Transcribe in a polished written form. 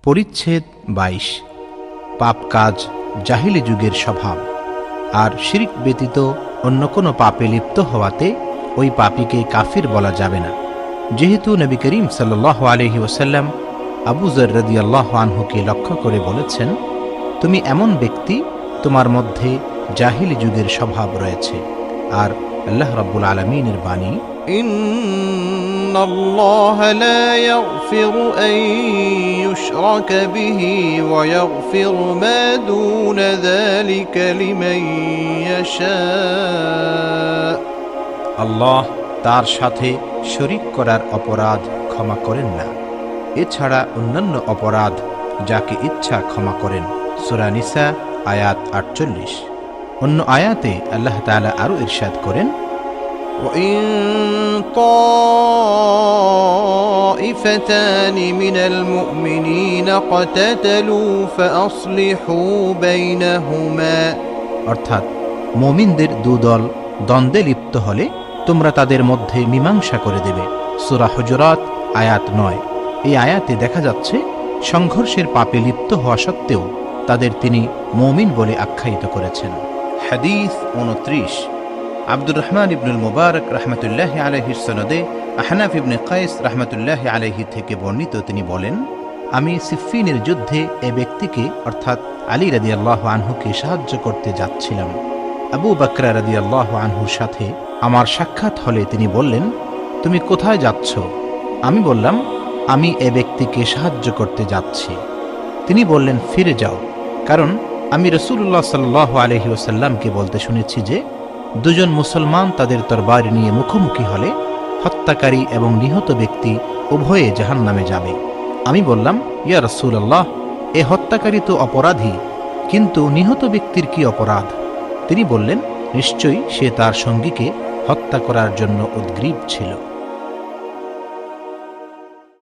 পরিচ্ছেদ 22। পাপ কাজ জাহিলি যুগের স্বভাব, আর শিরক ব্যতীত অন্য কোনো পাপে লিপ্ত হওয়াতে ওই পাপীকে কাফির বলা যাবে না। যেহেতু নবী করিম সাল্লাল্লাহু আলাইহি ওয়াসাল্লাম আবু যর রাদিয়াল্লাহু আনহুকে লক্ষ্য করে বলেছেন, তুমি এমন ব্যক্তি, তোমার মধ্যে জাহিলি যুগের স্বভাব রয়েছে। আর আল্লাহ রাব্বুল আলামিনের বাণী, ইন্নাল্লাহা লা ইয়াগফিরু আন ইউশরাকা বিহি ওয়া ইয়াগফিরু মা দুনা যালিকা লিমান ইয়াশা। আল্লাহ তার সাথে শরীক করার অপরাধ ক্ষমা করেন না, এছাড়া অন্যান্য অপরাধ যাকে ইচ্ছা ক্ষমা করেন। সূরা নিসা আয়াত 48। অন্য আয়াতে আল্লাহ তাআলা আরো ইরশাদ করেন, وَإِن طَائِفَتَانِ مِنَ الْمُؤْمِنِينَ اقْتَتَلُوا فَأَصْلِحُوا بَيْنَهُمَا। অর্থাৎ মুমিনদের দুদল দ্বন্দ্বে লিপ্ত হলে তোমরা তাদের মধ্যে মীমাংসা করে দেবে। সূরা হুজুরাত আয়াত 9। এই আয়াতে দেখা যাচ্ছে সংঘর্ষের পাপে লিপ্ত হওয়া সত্ত্বেও তাদের তিনি মুমিন বলে আখ্যায়িত করেছেন। হাদিস 29। আব্দুর রহমান ইবনুল মুবারক রাহমাতুল্লাহি আলাইহির সনদে আহনাফ ইবনে কায়েস রাহমাতুল্লাহি আলাইহি থেকে বর্ণিত, তিনি বলেন, আমি সিফফিনের যুদ্ধে এ ব্যক্তিকে অর্থাৎ আলী রাদিয়াল্লাহু আনহুকে সাহায্য করতে যাচ্ছিলাম। আবু বকর রাদিয়াল্লাহু আনহুর সাথে আমার সাক্ষাৎ হলে তিনি বললেন, তুমি কোথায় যাচ্ছ? আমি বললাম, আমি এ ব্যক্তিকে সাহায্য করতে যাচ্ছি। তিনি বললেন, ফিরে যাও, কারণ আমি রাসূলুল্লাহ সাল্লাল্লাহু আলাইহি ওয়াসাল্লামকে বলতে শুনেছি যে দুজন মুসলমান তাদের তরবারি নিয়ে মুখোমুখি হলে হত্যাকারী এবং নিহত ব্যক্তি উভয়ে জাহান্নামে যাবে। আমি বললাম, ইয়া রাসূলুল্লাহ, এ হত্যাকারী তো অপরাধী, কিন্তু নিহত ব্যক্তির কি অপরাধ? তিনি বললেন, নিশ্চয়ই সে তার সঙ্গীকে হত্যা করার জন্য উদ্গ্রীব ছিল।